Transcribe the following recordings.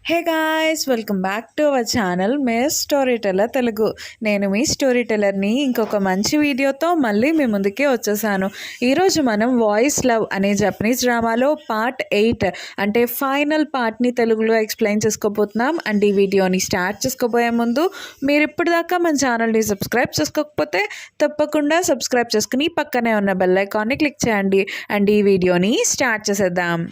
Hey guys, welcome back to our channel miss story teller Telugu. నేను మీ story టెల్లర్ని ఇంకొక మంచి వీడియోతో మళ్ళీ మీ ముందుకే వచ్చేసాను. ఈరోజు మనం వాయిస్ లవ్ అనే జపనీస్ డ్రామాలో పార్ట్ 8 అంటే ఫైనల్ పార్ట్ని తెలుగులో ఎక్స్ప్లెయిన్ చేసుకోబోతున్నాం. అండ్ ఈ వీడియోని స్టార్ట్ చేసుకోబోయే ముందు మీరు ఇప్పటిదాకా మన ఛానల్ని సబ్స్క్రైబ్ చేసుకోకపోతే తప్పకుండా సబ్స్క్రైబ్ చేసుకుని పక్కనే ఉన్న బెల్ ఐకాన్ని క్లిక్ చేయండి. అండ్ ఈ వీడియోని స్టార్ట్ చేసేద్దాం.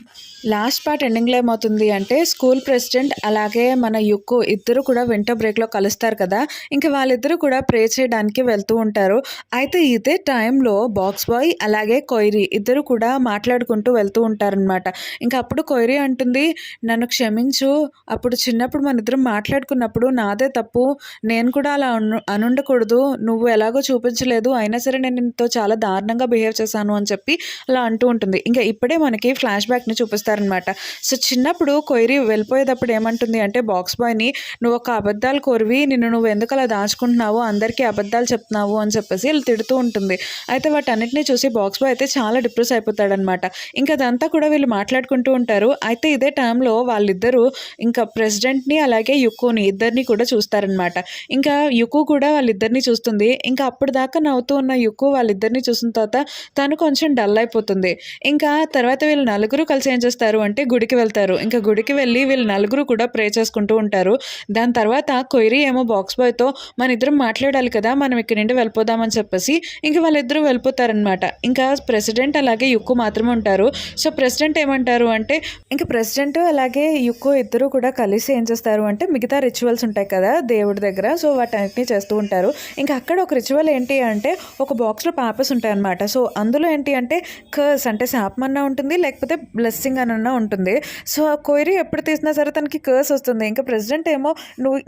లాస్ట్ పార్ట్ ఎండింగ్లో ఏమవుతుంది అంటే స్కూల్ ప్రెసిడెంట్ అలాగే మన యుక్కు ఇద్దరు కూడా వింటర్ బ్రేక్లో కలుస్తారు కదా. ఇంకా వాళ్ళిద్దరూ కూడా ప్రే చేయడానికి వెళ్తూ ఉంటారు. అయితే ఇదే టైంలో బాక్స్ బాయ్ అలాగే కొయిరీ ఇద్దరు కూడా మాట్లాడుకుంటూ వెళ్తూ ఉంటారనమాట. ఇంకా అప్పుడు కొయిరీ అంటుంది, నన్ను క్షమించు, అప్పుడు చిన్నప్పుడు మన ఇద్దరం మాట్లాడుకున్నప్పుడు నాదే తప్పు, నేను కూడా అలా అనుండకూడదు, నువ్వు ఎలాగో చూపించలేదు, అయినా సరే నేను నీతో చాలా దారుణంగా బిహేవ్ చేశాను అని చెప్పి అలా అంటూ ఉంటుంది. ఇంకా ఇప్పుడే మనకి ఫ్లాష్ బ్యాక్ని చూపిస్తారనమాట. సో చిన్నప్పుడు కొయిరీ వెళ్ళిపోయేటప్పుడు ఏమంటుంది అంటే బాక్స్ బాయ్ని, నువ్వు ఒక అబద్ధాలు కోరివి, నువ్వు ఎందుకు అలా దాచుకుంటున్నావు, అందరికీ అబద్ధాలు చెప్తున్నావు అని చెప్పేసి వీళ్ళు తిడుతూ ఉంటుంది. అయితే వాటన్నిటిని చూసి బాక్స్ బాయ్ అయితే చాలా డిప్రెస్ అయిపోతాడనమాట. ఇంకా అదంతా కూడా వీళ్ళు మాట్లాడుకుంటూ ఉంటారు. అయితే ఇదే టైంలో వాళ్ళిద్దరూ ఇంకా ప్రెసిడెంట్ని అలాగే యుక్కుని ఇద్దరిని కూడా చూస్తారనమాట. ఇంకా యుక్కు కూడా వాళ్ళిద్దరిని చూస్తుంది. ఇంకా అప్పుడు దాకా నవ్వుతూ ఉన్న యుక్కు వాళ్ళిద్దరిని చూసిన తర్వాత తను కొంచెం డల్ అయిపోతుంది. ఇంకా తర్వాత వీళ్ళు నలుగురు కలిసి ఏం చేస్తారు అంటే గుడికి వెళ్తారు. ఇంకా గుడికి వెళ్ళి వీళ్ళు నలుగురు కూడా ప్రే చేసుకుంటూ ఉంటారు. దాని తర్వాత కొయిరీ ఏమో బాక్స్ బాయ్తో, మన ఇద్దరం మాట్లాడాలి కదా, మనం ఇక్కడి నుండి వెళ్ళిపోదామని చెప్పేసి ఇంకా వాళ్ళిద్దరూ వెళ్ళిపోతారనమాట. ఇంకా ప్రెసిడెంట్ అలాగే యుక్కు మాత్రమే ఉంటారు. సో ప్రెసిడెంట్ ఏమంటారు అంటే, ఇంకా ప్రెసిడెంట్ అలాగే యుక్కు ఇద్దరు కూడా కలిసి ఏం చేస్తారు అంటే మిగతా రిచువల్స్ ఉంటాయి కదా దేవుడి దగ్గర, సో వాటన్నిటిని చేస్తూ ఉంటారు. ఇంకా అక్కడ ఒక రిచువల్ ఏంటి అంటే ఒక బాక్స్లో పేపర్స్ ఉంటాయి అనమాట. సో అందులో ఏంటి అంటే కర్స్ అంటే శాపం అన్నా ఉంటుంది, లేకపోతే బ్లెస్సింగ్ అనన్నా ఉంటుంది. సో ఆ కొయిరీ ఎప్పుడు తీసినా సరే తనకి కర్స్ వస్తుంది. ఇంకా ప్రెసిడెంట్ ఏమో,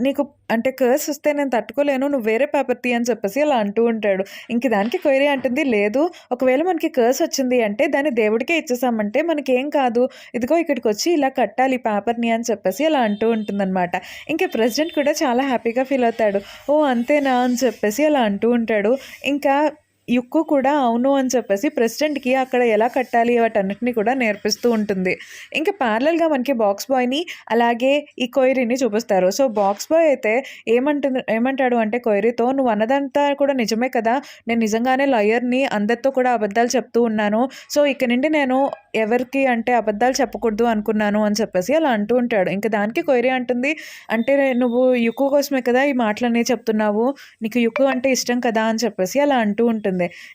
నీకు అంటే కర్స్ వస్తే నేను తట్టుకోలేను, నువ్వు వేరే పేపర్ తీ అని చెప్పేసి అలా అంటూ ఉంటాడు. ఇంక దానికి కొయిరీ అంటుంది, లేదు, ఒకవేళ మనకి కర్స్ వచ్చింది అంటే దాన్ని దేవుడికే ఇచ్చేసామంటే మనకేం కాదు, ఇదిగో ఇక్కడికి వచ్చి ఇలా కట్టాలి పేపర్ని అని చెప్పేసి అలా అంటూ ఉంటుందన్నమాట. ఇంకా ప్రెసిడెంట్ కూడా చాలా హ్యాపీగా ఫీల్ అవుతాడు. ఓ అంతేనా అని చెప్పేసి అలా అంటూ ఉంటాడు. ఇంకా యుక్కు కూడా అవును అని చెప్పేసి ప్రెసిడెంట్కి అక్కడ ఎలా కట్టాలి వాటన్నిటిని కూడా నేర్పిస్తూ ఉంటుంది. ఇంకా ప్యారలల్గా మనకి బాక్స్ బాయ్ని అలాగే ఈ కొయిరీని చూపిస్తారు. సో బాక్స్ బాయ్ అయితే ఏమంటాడు అంటే కొయిరీతో, నువ్వు అన్నదంతా కూడా నిజమే కదా, నేను నిజంగానే లాయర్ని, అందరితో కూడా అబద్ధాలు చెప్తూ ఉన్నాను, సో ఇక నుండి నేను ఎవరికి అంటే అబద్ధాలు చెప్పకూడదు అనుకున్నాను అని చెప్పేసి అలా అంటూ ఉంటాడు. ఇంకా దానికి కొయిరీ అంటుంది, అంటే నువ్వు యుక్కు కోసమే కదా ఈ మాటలన్నీ చెప్తున్నావు, నీకు యుక్కు అంటే ఇష్టం కదా అని చెప్పేసి అలా అంటూ ఉంటుంది.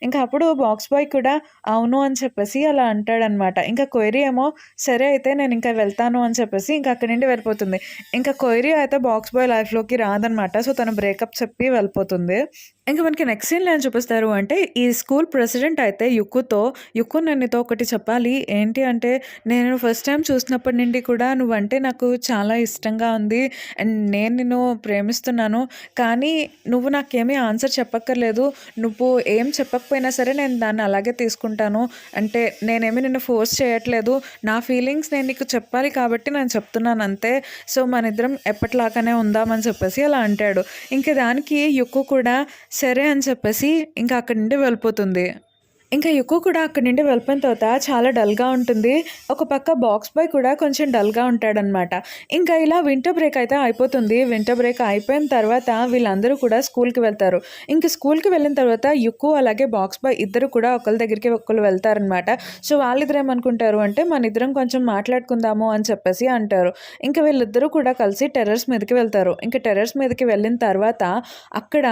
ఇంకా అప్పుడు బాక్స్ బాయ్ కూడా అవును అని చెప్పేసి అలా అంటాడనమాట. ఇంకా కొయిరీ ఏమో సరే అయితే నేను ఇంకా వెళ్తాను అని చెప్పేసి ఇంకా అక్కడి నుండి వెళ్ళిపోతుంది. ఇంకా కొయిరీ అయితే బాక్స్ బాయ్ లైఫ్లోకి రాదనమాట. సో తను బ్రేకప్ చెప్పి వెళ్ళిపోతుంది. ఇంకా మనకి నెక్స్ట్ సీన్లో ఏం చూపిస్తారు అంటే ఈ స్కూల్ ప్రెసిడెంట్ అయితే యుక్కు నేను నీతో ఒకటి చెప్పాలి, ఏంటి అంటే నేను ఫస్ట్ టైం చూసినప్పటి నుండి కూడా నువ్వంటే నాకు చాలా ఇష్టంగా ఉంది అండ్ నేను నిన్ను ప్రేమిస్తున్నాను, కానీ నువ్వు నాకేమీ ఆన్సర్ చెప్పక్కర్లేదు, నువ్వు ఏం చెప్పకపోయినా సరే నేను దాన్ని అలాగే తీసుకుంటాను, అంటే నేనేమి నిన్ను ఫోర్స్ చేయట్లేదు, నా ఫీలింగ్స్ నేను నీకు చెప్పాలి కాబట్టి నేను చెప్తున్నాను అంతే, సో మన ఇద్దరం ఎప్పటిలాగానే ఉందామని చెప్పేసి అలా అంటాడు. ఇంకా దానికి యుక్కు కూడా సరే అని చెప్పేసి ఇంకా అక్కడి నుండి వెళ్ళిపోతుంది. ఇంకా యుక్కు కూడా అక్కడి నుండి వెళ్ళిపోయిన తర్వాత చాలా డల్గా ఉంటుంది. ఒక పక్క బాక్స్ బాయ్ కూడా కొంచెం డల్గా ఉంటాడనమాట. ఇంకా ఇలా వింటర్ బ్రేక్ అయితే అయిపోతుంది. వింటర్ బ్రేక్ అయిపోయిన తర్వాత వీళ్ళందరూ కూడా స్కూల్కి వెళ్తారు. ఇంకా స్కూల్కి వెళ్ళిన తర్వాత యుక్కు అలాగే బాక్స్ బాయ్ ఇద్దరు కూడా ఒకరి దగ్గరికి ఒకరు వెళ్తారనమాట. సో వాళ్ళిద్దరు ఏమనుకుంటారు అంటే మన ఇద్దరం కొంచెం మాట్లాడుకుందాము అని చెప్పేసి అంటారు. ఇంకా వీళ్ళిద్దరూ కూడా కలిసి టెర్రస్ మీదకి వెళ్తారు. ఇంకా టెర్రస్ మీదకి వెళ్ళిన తర్వాత అక్కడ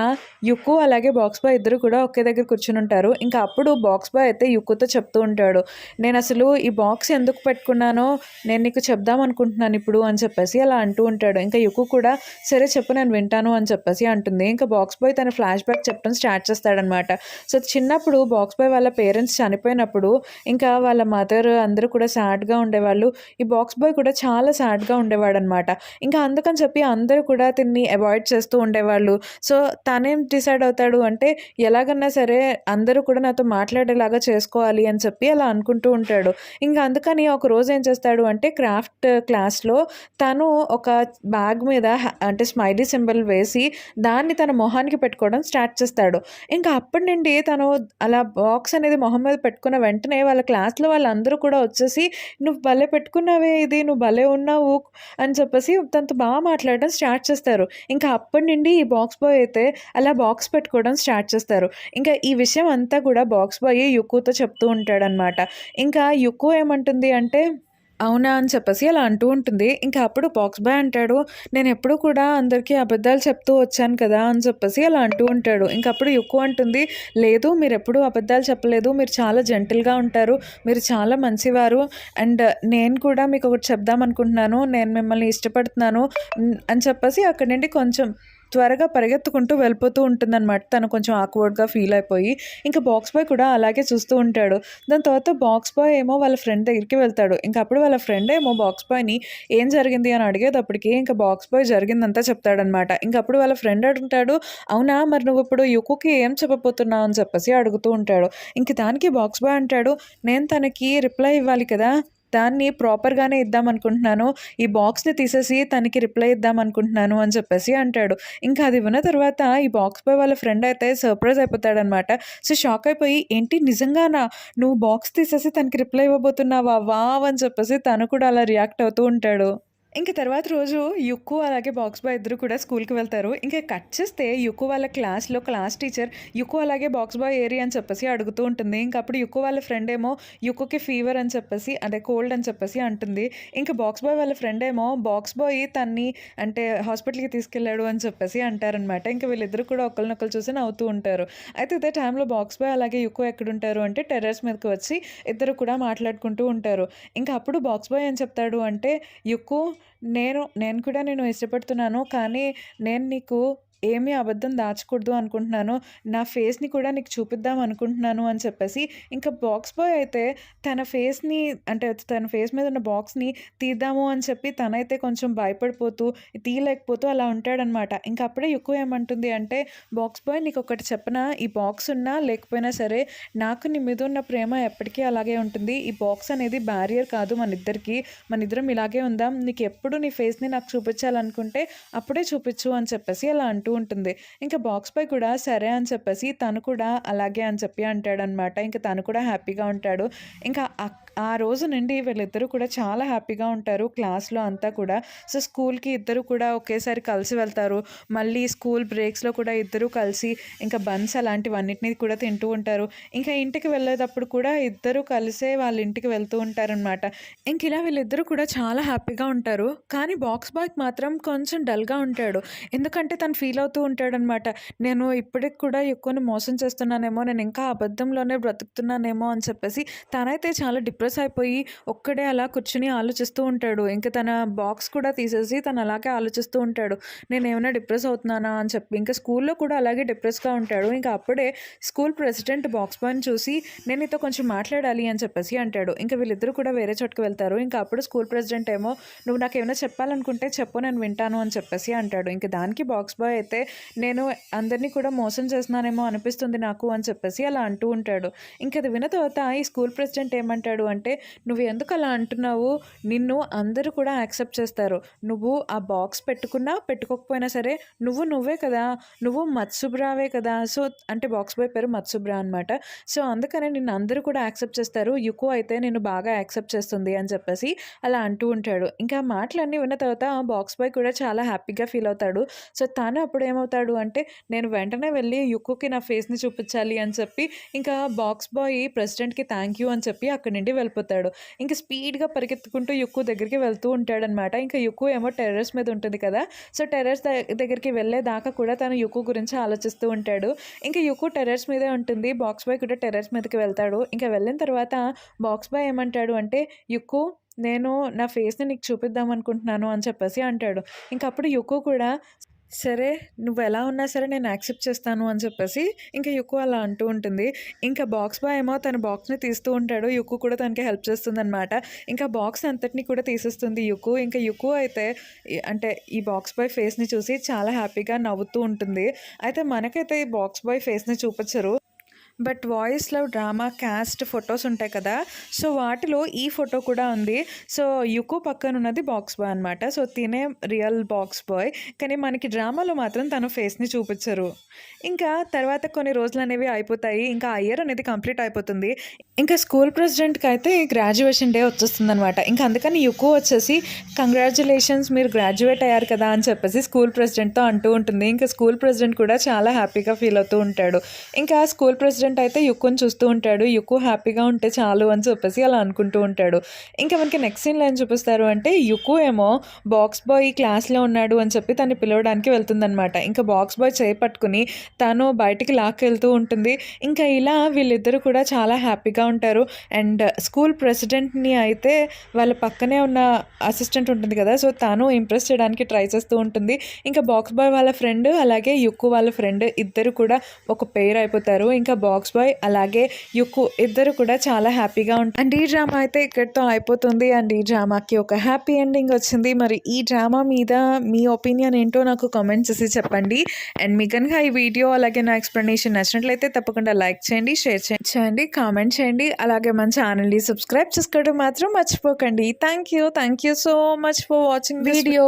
యుక్కు అలాగే బాక్స్ బాయ్ ఇద్దరు కూడా ఒకే దగ్గర కూర్చుని ఉంటారు. ఇంకా అప్పుడు బాక్స్ బాయ్ అయితే యుక్కుతో చెప్తూ ఉంటాడు, నేను అసలు ఈ బాక్స్ ఎందుకు పెట్టుకున్నానో నేను నీకు చెప్దాం అనుకుంటున్నాను ఇప్పుడు అని చెప్పేసి అలా అంటూ ఉంటాడు. ఇంకా యుక్కు కూడా సరే చెప్పు నేను వింటాను అని చెప్పేసి అంటుంది. ఇంకా బాక్స్ బాయ్ తన ఫ్లాష్ బ్యాక్ చెప్పడం స్టార్ట్ చేస్తాడనమాట. సో చిన్నప్పుడు బాక్స్ బాయ్ వాళ్ళ పేరెంట్స్ చనిపోయినప్పుడు ఇంకా వాళ్ళ మదర్ అందరూ కూడా సాడ్గా ఉండేవాళ్ళు. ఈ బాక్స్ బాయ్ కూడా చాలా సాడ్గా ఉండేవాడు అనమాట. ఇంకా అందుకని చెప్పి అందరూ కూడా తిన్ని అవాయిడ్ చేస్తూ ఉండేవాళ్ళు. సో తనేం డిసైడ్ అవుతాడు అంటే ఎలాగన్నా సరే అందరూ కూడా నాతో మాట్లాడేలాగా చేసుకోవాలి అని చెప్పి అలా అనుకుంటూ ఉంటాడు. ఇంకా అందుకని ఒకరోజు ఏం చేస్తాడు అంటే క్రాఫ్ట్ క్లాస్‌లో తను ఒక బ్యాగ్ మీద అంటే స్మైలీ సింబల్ వేసి దాన్ని తన మొహానికి పెట్టుకోవడం స్టార్ట్ చేస్తాడు. ఇంకా అప్పటి నుండి తను అలా బాక్స్ అనేది మొహం మీద పెట్టుకున్న వెంటనే వాళ్ళ క్లాస్‌లో వాళ్ళందరూ కూడా వచ్చేసి, "నువ్వు భలే పెట్టుకున్నావే ఇది. నువ్వు భలే ఉన్నావు" అని చెప్పేసి తనతో మాట్లాడడం స్టార్ట్ చేస్తారు. ఇంకా అప్పటి నుండి ఈ బాక్స్ బాయ్ అయితే అలా బాక్స్ పెట్టుకోవడం స్టార్ట్ చేస్తారు. ఇంకా ఈ విషయం అంతా కూడా బాక్స్ బాయ్ యుకోతో చెప్తూ ఉంటాడనమాట. ఇంకా యుకో ఏమంటుంది అంటే, అవునా అని చెప్పేసి అలా అంటూ ఉంటుంది. ఇంకా అప్పుడు బాక్స్ బాయ్ అంటాడు, "నేనెప్పుడూ కూడా అందరికీ అబద్ధాలు చెప్తూ వచ్చాను కదా!" అని చెప్పేసి అలా అంటూ ఉంటాడు. ఇంక అప్పుడు యుకో అంటుంది, "లేదు, మీరెప్పుడూ అబద్ధాలు చెప్పలేదు. మీరు చాలా జెంటిల్‌గా ఉంటారు. మీరు చాలా మంచివారు. అండ్ నేను కూడా మీకొకటి చెప్దామనుకుంటున్నాను. నేను మిమ్మల్ని ఇష్టపడుతున్నాను" అని చెప్పేసి అక్కడి నుండి కొంచెం త్వరగా పరిగెత్తుకుంటూ వెళ్ళిపోతూ ఉంటుందనమాట. తను కొంచెం ఆక్వర్డ్‌గా ఫీల్ అయిపోయి. ఇంక బాక్స్ బాయ్ కూడా అలాగే చూస్తూ ఉంటాడు. దాని తర్వాత బాక్స్ బాయ్ ఏమో వాళ్ళ ఫ్రెండ్ దగ్గరికి వెళ్తాడు. ఇంక అప్పుడు వాళ్ళ ఫ్రెండ్ ఏమో బాక్స్ బాయ్‌ని ఏం జరిగింది అని అడిగేటప్పటికి ఇంక బాక్స్ బాయ్ జరిగిందంతా చెప్తాడనమాట. ఇంక అప్పుడు వాళ్ళ ఫ్రెండ్ అడుగుతాడు, "అవునా, మరి నువ్విప్పుడు యుకోకి ఏం చెప్పబోతున్నావు?" అని చెప్పేసి అడుగుతూ ఉంటాడు. ఇంక దానికి బాక్స్ బాయ్ అంటాడు, "నేను తనకి రిప్లై ఇవ్వాలి కదా! దాన్ని ప్రాపర్‌గానే ఇద్దామనుకుంటున్నాను. ఈ బాక్స్‌ని తీసేసి తనకి రిప్లై ఇద్దామనుకుంటున్నాను" అని చెప్పేసి అంటాడు. ఇంకా అది విన్న తర్వాత ఈ బాక్స్ బాయ్ వాళ్ళ ఫ్రెండ్ అయితే సర్ప్రైజ్ అయిపోతాడనమాట. సో, షాక్ అయిపోయి, "ఏంటి నిజంగానా? నువ్వు బాక్స్ తీసేసి తనకి రిప్లై ఇవ్వబోతున్నావా? వావ్!" అని చెప్పేసి తను కూడా అలా రియాక్ట్ అవుతూ ఉంటాడు. ఇంక తర్వాత రోజు యుక్కు అలాగే బాక్స్ బాయ్ ఇద్దరు కూడా స్కూల్‌కి వెళ్తారు. ఇంక కట్ చేస్తే యుక్కు వాళ్ళ క్లాస్‌లో క్లాస్ టీచర్ యుక్కు అలాగే బాక్స్ బాయ్ ఏరి అని చెప్పేసి అడుగుతూ ఉంటుంది. ఇంక అప్పుడు యుక్కు వాళ్ళ ఫ్రెండ్ ఏమో యుక్కుకి ఫీవర్ అని చెప్పేసి అదే కోల్డ్ అని చెప్పేసి అంటుంది. ఇంక బాక్స్ బాయ్ వాళ్ళ ఫ్రెండ్ ఏమో బాక్స్ బాయ్ తన్ని అంటే హాస్పిటల్‌కి తీసుకెళ్ళాడు అని చెప్పేసి అంటారనమాట. ఇంక వీళ్ళిద్దరూ కూడా ఒకళ్ళనొకళ్ళు చూసి నవ్వుతూ ఉంటారు. అయితే ఇదే టైంలో బాక్స్ బాయ్ అలాగే యుక్కు ఎక్కడుంటారు అంటే టెర్రస్ మీదకి వచ్చి ఇద్దరు కూడా మాట్లాడుకుంటూ ఉంటారు. ఇంక అప్పుడు బాక్స్ బాయ్ ఏం చెప్తాడు అంటే, "యుక్కు, నేను కూడా నిన్ను ఇష్టపడుతున్నాను. కానీ నేను నీకు ఏమీ అబద్ధం దాచకూడదు అనుకుంటున్నాను. నా ఫేస్‌ని కూడా నీకు చూపిద్దాం అనుకుంటున్నాను" అని చెప్పేసి ఇంకా బాక్స్ బాయ్ అయితే తన ఫేస్‌ని అంటే తన ఫేస్ మీద ఉన్న బాక్స్‌ని తీద్దాము అని చెప్పి తనైతే కొంచెం భయపడిపోతూ, తీయలేకపోతూ అలా ఉంటాడనమాట. ఇంక అప్పుడే యుకో ఏమంటుంది అంటే, "బాక్స్ బాయ్, నీకొకటి చెప్పనా? ఈ బాక్స్ ఉన్నా లేకపోయినా సరే నాకు నీ మీద ఉన్న ప్రేమ ఎప్పటికీ అలాగే ఉంటుంది. ఈ బాక్స్ అనేది బ్యారియర్ కాదు మనిద్దరికీ. మనిద్దరం ఇలాగే ఉందాం. నీకెప్పుడు నీ ఫేస్‌ని నాకు చూపించాలనుకుంటే అప్పుడే చూపించు" అని చెప్పేసి అలా అంటూ ఉంటుంది. ఇంకా బాక్స్ బాయ్ కూడా సరే అని చెప్పేసి తను కూడా అలాగే అని చెప్పి అంటాడనమాట. ఇంక తను కూడా హ్యాపీగా ఉంటాడు. ఇంకా ఆ రోజు నుండి వీళ్ళిద్దరూ కూడా చాలా హ్యాపీగా ఉంటారు క్లాస్‌లో అంతా కూడా. సో, స్కూల్‌కి ఇద్దరు కూడా ఒకేసారి కలిసి వెళ్తారు. మళ్ళీ స్కూల్ బ్రేక్స్‌లో కూడా ఇద్దరూ కలిసి ఇంకా బన్స్ అలాంటివన్నిటిని కూడా తింటూ ఉంటారు. ఇంకా ఇంటికి వెళ్ళేటప్పుడు కూడా ఇద్దరూ కలిసే వాళ్ళ ఇంటికి వెళ్తూ ఉంటారనమాట. ఇంకిలా వీళ్ళిద్దరూ కూడా చాలా హ్యాపీగా ఉంటారు. కానీ బాక్స్ బాయ్‌కి మాత్రం కొంచెం డల్‌గా ఉంటాడు. ఎందుకంటే తను ఫీల్ అవుతూ ఉంటాడనమాట. నేను ఇప్పటికి కూడా ఎక్కువని మోసం చేస్తున్నానేమో, నేను ఇంకా అబద్ధంలోనే బ్రతుకుతున్నానేమో అని చెప్పేసి తనైతే చాలా డిప్రెస్ అయిపోయి ఒక్కడే అలా కూర్చొని ఆలోచిస్తూ ఉంటాడు. ఇంక తన బాక్స్ కూడా తీసేసి తను అలాగే ఆలోచిస్తూ ఉంటాడు. నేనేమైనా డిప్రెస్ అవుతున్నానా అని చెప్పి. ఇంకా స్కూల్‌లో కూడా అలాగే డిప్రెస్‌గా ఉంటాడు. ఇంకా అప్పుడే స్కూల్ ప్రెసిడెంట్ బాక్స్ బాయ్‌ని చూసి, "నేను నీతో కొంచెం మాట్లాడాలి" అని చెప్పేసి అంటాడు. ఇంక వీళ్ళిద్దరూ కూడా వేరే చోటుకి వెళ్తారు. ఇంకా అప్పుడు స్కూల్ ప్రెసిడెంట్ ఏమో, "నువ్వు నాకేమైనా చెప్పాలనుకుంటే చెప్పు, నేను వింటాను" అని చెప్పేసి అంటాడు. ఇంక దానికి బాక్స్ బాయ్ అయితే, "నేను అందరిని కూడా మోసం చేస్తున్నానేమో అనిపిస్తుంది నాకు" అని చెప్పేసి అలా అంటూ ఉంటాడు. ఇంక అది విన్న తర్వాత ఈ స్కూల్ ప్రెసిడెంట్ ఏమంటాడు అంటే, "నువ్వు ఎందుకు అలా అంటున్నావు? నిన్ను అందరూ కూడా యాక్సెప్ట్ చేస్తారు. నువ్వు ఆ బాక్స్ పెట్టుకున్నా పెట్టుకోకపోయినా సరే నువ్వే కదా! నువ్వు మత్సుబ్రావే కదా!" సో, అంటే బాక్స్ బాయ్ పేరు మత్సుబ్రా అనమాట. "సో, అందుకనే నిన్ను అందరూ కూడా యాక్సెప్ట్ చేస్తారు. యుకో అయితే నిన్ను బాగా యాక్సెప్ట్ చేస్తుంది" అని చెప్పేసి అలా అంటూ ఉంటాడు. ఇంకా ఆ మాటలన్నీ విన్న తర్వాత బాక్స్ బాయ్ కూడా చాలా హ్యాపీగా ఫీల్ అవుతాడు. సో, తను అప్పుడు ఏమవుతాడు అంటే, నేను వెంటనే వెళ్ళి యుకోకి నా ఫేస్‌ని చూపించాలి అని చెప్పి ఇంకా బాక్స్ బాయ్ ప్రెసిడెంట్‌కి థ్యాంక్ యూ అని చెప్పి అక్కడి నుండి వెళ్ళిపోతాడు. ఇంక స్పీడ్‌గా పరిగెత్తుకుంటూ యుక్కో దగ్గరికి వెళ్తూ ఉంటాడనమాట. ఇంకా యుక్కో ఏమో టెర్రస్ మీద ఉంటుంది కదా! సో, టెర్రస్ దగ్గరికి వెళ్ళేదాకా కూడా తను యుక్కో గురించి ఆలోచిస్తూ ఉంటాడు. ఇంక యుక్కో టెర్రస్ మీదే ఉంటుంది. బాక్స్ బాయ్ కూడా టెర్రస్ మీదకి వెళ్తాడు. ఇంక వెళ్ళిన తర్వాత బాక్స్ బాయ్ ఏమంటాడు అంటే, "యుక్కో, నేను నా ఫేస్‌ని నీకు చూపిద్దాం అనుకుంటున్నాను" అని చెప్పేసి అంటాడు. ఇంక అప్పుడు యుక్కో కూడా, "సరే, నువ్వెలా ఉన్నా సరే నేను యాక్సెప్ట్ చేస్తాను" అని చెప్పేసి ఇంక యుక్కో అలా అంటూ ఉంటుంది. ఇంకా బాక్స్ బాయ్ ఏమో తన బాక్స్‌ని తీస్తూ ఉంటాడు. యుక్కో కూడా తనకి హెల్ప్ చేస్తుందనమాట. ఇంకా బాక్స్ అంతటిని కూడా తీసేస్తుంది యుక్కో. ఇంకా యుక్కో అయితే అంటే ఈ బాక్స్ బాయ్ ఫేస్‌ని చూసి చాలా హ్యాపీగా నవ్వుతూ ఉంటుంది. అయితే మనకైతే ఈ బాక్స్ బాయ్ ఫేస్‌ని చూపించరు. But voice love drama caste photos ఉంటాయి కదా, సో వాటిలో ఈ ఫోటో కూడా ఉంది. సో యుకు పక్కన ఉన్నది బాక్స్ బాయ్ అనమాట. సో తినే రియల్ బాక్స్ బాయ్, కానీ మనకి డ్రామాలో మాత్రం తన ఫేస్ని చూపించరు. ఇంకా తర్వాత కొన్ని రోజులు అనేవి అయిపోతాయి, ఇంకా ఆ ఇయర్ అనేది కంప్లీట్ అయిపోతుంది. ఇంకా స్కూల్ ప్రెసిడెంట్కి అయితే గ్రాడ్యుయేషన్ డే వచ్చేస్తుంది అనమాట. ఇంకా అందుకని యుకు వచ్చేసి కంగ్రాచులేషన్స్ మీరు గ్రాడ్యుయేట్ అయ్యారు కదా అని చెప్పేసి స్కూల్ ప్రెసిడెంట్తో అంటూ ఉంటుంది. ఇంకా స్కూల్ ప్రెసిడెంట్ కూడా చాలా హ్యాపీగా ఫీల్ అవుతూ ఉంటాడు. ఇంకా స్కూల్ ప్రెసిడెంట్ అయితే యుక్కుని చూస్తూ ఉంటాడు. యుక్కు హ్యాపీగా ఉంటే చాలు అని చెప్పేసి అలా అనుకుంటూ ఉంటాడు. ఇంకా మనకి నెక్స్ట్ సీన్లో ఏం చూపిస్తారు అంటే యుక్కు ఏమో బాక్స్ బాయ్ క్లాస్లో ఉన్నాడు అని చెప్పి తను పిలవడానికి వెళ్తుందనమాట. ఇంకా బాక్స్ బాయ్ చేయి పట్టుకుని తను బయటికి లాక్కెళ్తూ ఉంటుంది. ఇంకా ఇలా వీళ్ళిద్దరూ కూడా చాలా హ్యాపీగా ఉంటారు. అండ్ స్కూల్ ప్రెసిడెంట్ని అయితే వాళ్ళ పక్కనే ఉన్న అసిస్టెంట్ ఉంటుంది కదా, సో తను ఇంప్రెస్ చేయడానికి ట్రై చేస్తూ ఉంటుంది. ఇంకా బాక్స్ బాయ్ వాళ్ళ ఫ్రెండ్ అలాగే యుక్కు వాళ్ళ ఫ్రెండ్ ఇద్దరు కూడా ఒక పెయిర్ అయిపోతారు. ఇంకా బాక్స్ బాయ్ అలాగే యుక్కు ఇద్దరు కూడా చాలా హ్యాపీగా ఉంటారు. అండ్ ఈ డ్రామా అయితే ఇక్కడితో అయిపోతుంది. అండ్ ఈ డ్రామాకి ఒక హ్యాపీ ఎండింగ్ వచ్చింది. మరి ఈ డ్రామా మీద మీ ఒపీనియన్ ఏంటో నాకు కామెంట్ చేసి చెప్పండి. అండ్ మీకు కనుక ఈ వీడియో అలాగే నా ఎక్స్ప్లెనేషన్ నచ్చినట్లయితే తప్పకుండా లైక్ చేయండి, షేర్ చేయండి, కామెంట్ చేయండి. అలాగే మన ఛానల్ని సబ్స్క్రైబ్ చేసుకోవడం మాత్రం మర్చిపోకండి. Thank you so much for watching video.